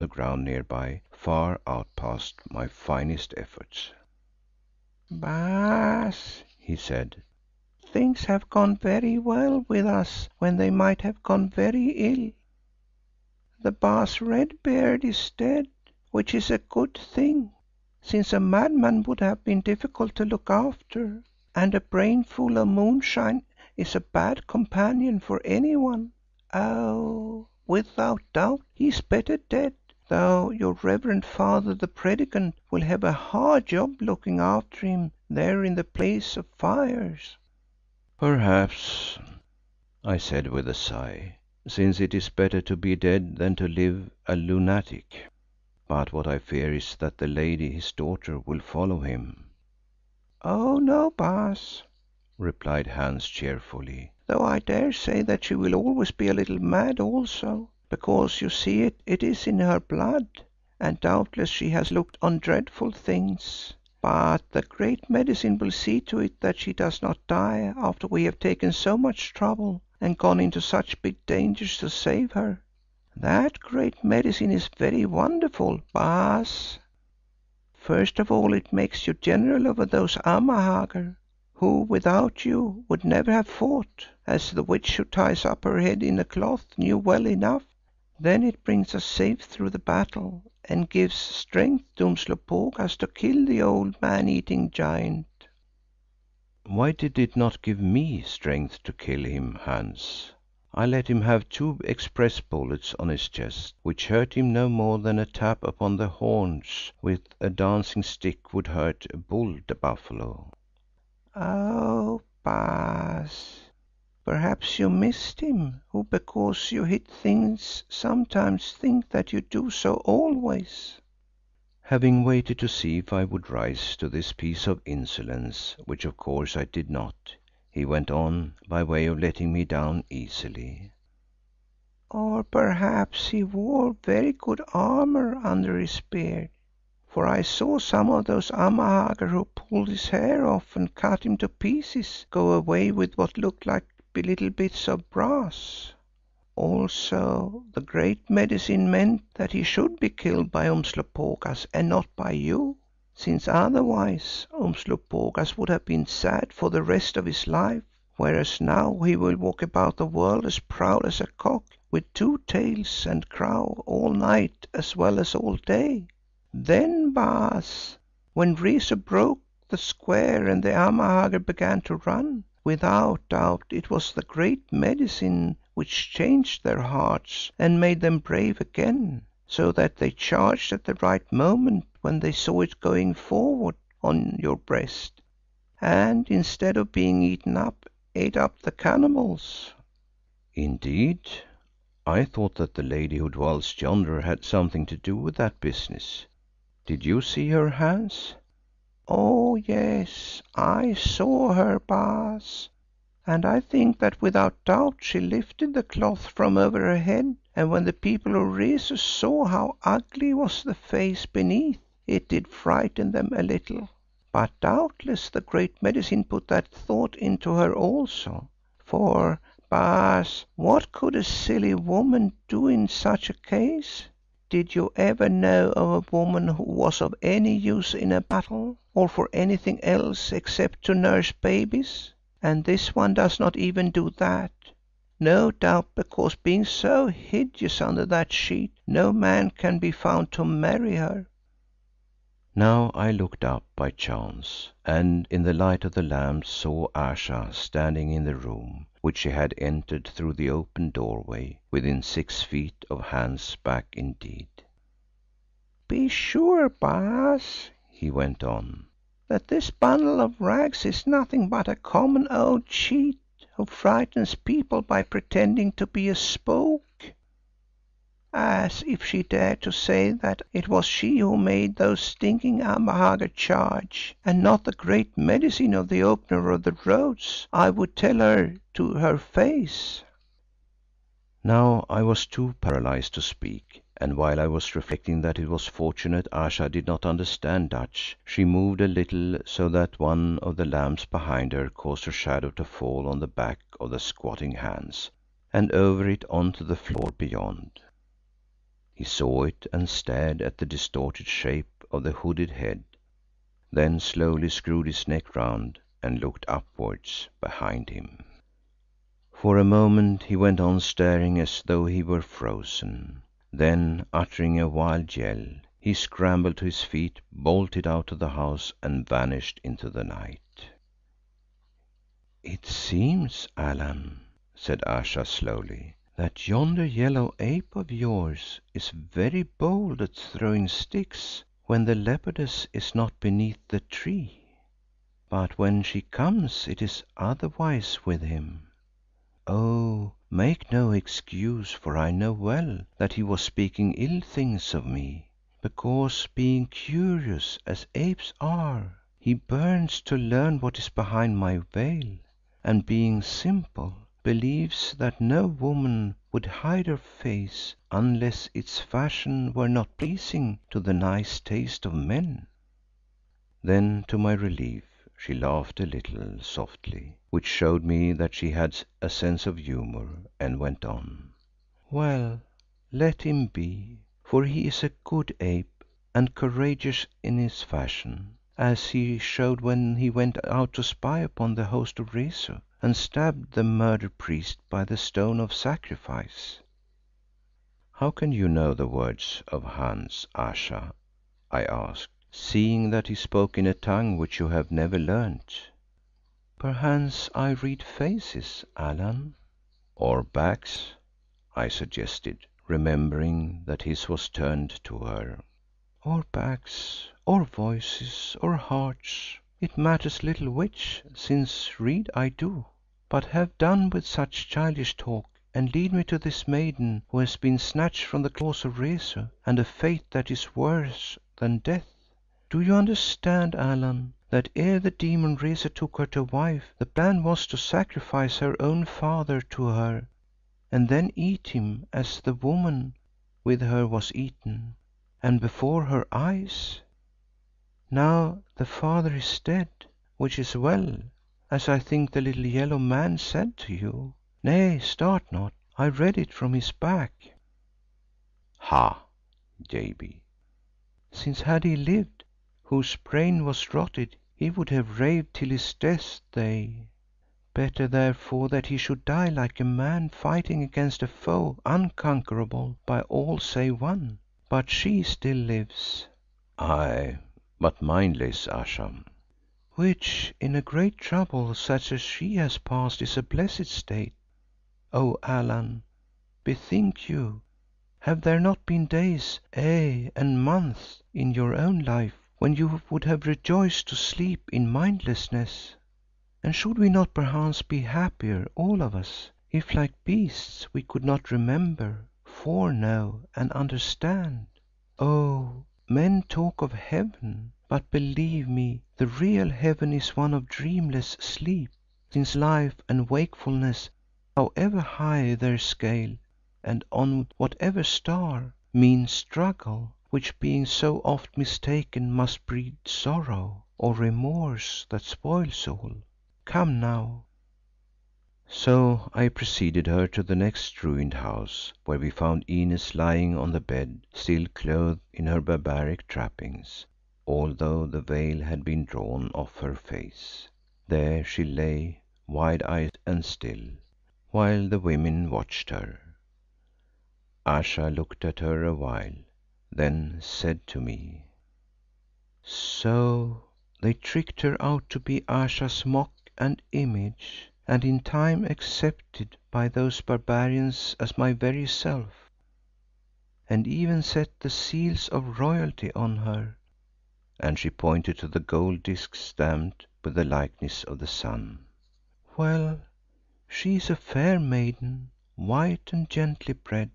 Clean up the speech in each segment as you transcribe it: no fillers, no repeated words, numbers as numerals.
the ground nearby far outpaced my finest efforts. "Baas," he said, "things have gone very well with us when they might have gone very ill. The Baas Red Beard is dead, which is a good thing, since a madman would have been difficult to look after, and a brain full of moonshine is a bad companion for anyone. Oh, without doubt he is better dead, though your reverend father the Predikant will have a hard job looking after him there in the Place of Fires." Perhaps, I said with a sigh, since it is better to be dead than to live a lunatic. But what I fear is that the lady, his daughter, will follow him. "Oh no, Baas," replied Hans cheerfully, "though I dare say that she will always be a little mad also, because you see it is in her blood, and doubtless she has looked on dreadful things. But the Great Medicine will see to it that she does not die after we have taken so much trouble and gone into such big dangers to save her. That Great Medicine is very wonderful, Baas. First of all it makes you general over those Amahagger, who without you would never have fought, as the witch who ties up her head in a cloth knew well enough. Then it brings us safe through the battle and gives strength to Umslopogaas to kill the old man-eating giant." why did it not give me strength to kill him, Hans? I let him have 2 express bullets on his chest, which hurt him no more than a tap upon the horns with a dancing stick would hurt a bull buffalo. "Oh, Baas, perhaps you missed him, who because you hit things sometimes think that you do so always." Having waited to see if I would rise to this piece of insolence, which of course I did not, he went on by way of letting me down easily. "Or perhaps he wore very good armour under his beard, for I saw some of those Amahagger who pulled his hair off and cut him to pieces go away with what looked like little bits of brass. Also the Great Medicine meant that he should be killed by Umslopogaas and not by you, since otherwise Umslopogaas would have been sad for the rest of his life, whereas now he will walk about the world as proud as a cock with 2 tails and crow all night as well as all day. Then, Baas, when Rezu broke the square and the Amahagger began to run, without doubt it was the Great Medicine which changed their hearts and made them brave again, so that they charged at the right moment when they saw it going forward on your breast, and instead of being eaten up, ate up the cannibals." Indeed, I thought that the lady who dwells yonder had something to do with that business. Did you see her, Hans? "Oh yes, I saw her, Baas, and I think that without doubt she lifted the cloth from over her head, and when the people of Rezu saw how ugly was the face beneath, it did frighten them a little. But doubtless the Great Medicine put that thought into her also, for, Baas, what could a silly woman do in such a case? Did you ever know of a woman who was of any use in a battle, or for anything else except to nurse babies? And this one does not even do that, no doubt because being so hideous under that sheet, no man can be found to marry her." Now I looked up by chance and in the light of the lamps saw Ayesha standing in the room, which she had entered through the open doorway, within 6 feet of Hans' back indeed. "Be sure, Baas," he went on, "that this bundle of rags is nothing but a common old cheat who frightens people by pretending to be a spook. As if she dared to say that it was she who made those stinking Amahagger charge, and not the Great Medicine of the Opener of the Roads, I would tell her to her face." Now I was too paralysed to speak, and while I was reflecting that it was fortunate Ayesha did not understand Dutch, she moved a little so that one of the lamps behind her caused her shadow to fall on the back of the squatting Hans, and over it on to the floor beyond. He saw it and stared at the distorted shape of the hooded head, then slowly screwed his neck round and looked upwards behind him. For a moment he went on staring as though he were frozen. Then, uttering a wild yell, he scrambled to his feet, bolted out of the house and vanished into the night. "It seems, Allan," said Ayesha slowly, "that yonder yellow ape of yours is very bold at throwing sticks when the leopardess is not beneath the tree. But when she comes it is otherwise with him. Oh, make no excuse, for I know well that he was speaking ill things of me, because being curious as apes are, he burns to learn what is behind my veil, and being simple, believes that no woman would hide her face unless its fashion were not pleasing to the nice taste of men." Then to my relief she laughed a little softly, which showed me that she had a sense of humour, and went on. "Well, let him be, for he is a good ape and courageous in his fashion, as he showed when he went out to spy upon the host of Rezu and stabbed the murder priest by the stone of sacrifice." "How can you know the words of Hans, Ayesha?" I asked, "seeing that he spoke in a tongue which you have never learnt?" "Perchance I read faces, Allan." "Or backs," I suggested, remembering that his was turned to her. "Or backs, or voices, or hearts, it matters little which, since read I do. But have done with such childish talk and lead me to this maiden who has been snatched from the claws of Rezu and a fate that is worse than death. Do you understand, Allan, that ere the demon Rezu took her to wife, the plan was to sacrifice her own father to her and then eat him as the woman with her was eaten, and before her eyes? Now the father is dead, which is well, as I think the little yellow man said to you. Nay, start not, I read it from his back." "Ha, JB. "Since had he lived, whose brain was rotted, he would have raved till his death day. Better therefore that he should die like a man fighting against a foe unconquerable by all save one. But she still lives." "Aye, but mindless, Ayesha." "Which in a great trouble such as she has passed is a blessed state. Oh Allan, bethink you, have there not been days, aye and months in your own life when you would have rejoiced to sleep in mindlessness? And should we not perchance be happier, all of us, if like beasts we could not remember, foreknow and understand? Oh, men talk of heaven, but believe me the real heaven is one of dreamless sleep, since life and wakefulness, however high their scale and on whatever star, mean struggle, which being so oft mistaken must breed sorrow, or remorse that spoils all. Come now." So I preceded her to the next ruined house, where we found Inez lying on the bed, still clothed in her barbaric trappings, although the veil had been drawn off her face. There she lay, wide-eyed and still, while the women watched her. Ayesha looked at her a while, then said to me, "So they tricked her out to be Ayesha's mock and image, and in time accepted by those barbarians as my very self, and even set the seals of royalty on her," and she pointed to the gold disc stamped with the likeness of the sun. "Well, she is a fair maiden, white and gently bred,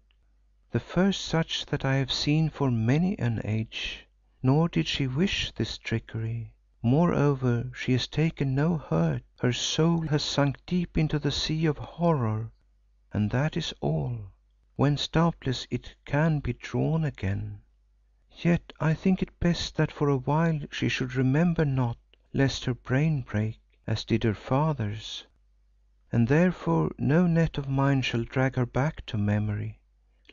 the first such that I have seen for many an age. Nor did she wish this trickery. Moreover, she has taken no hurt, her soul has sunk deep into the sea of horror, and that is all, whence doubtless it can be drawn again. Yet I think it best that for a while she should remember not, lest her brain break, as did her father's, and therefore no net of mine shall drag her back to memory.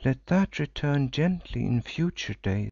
let that return gently in future days.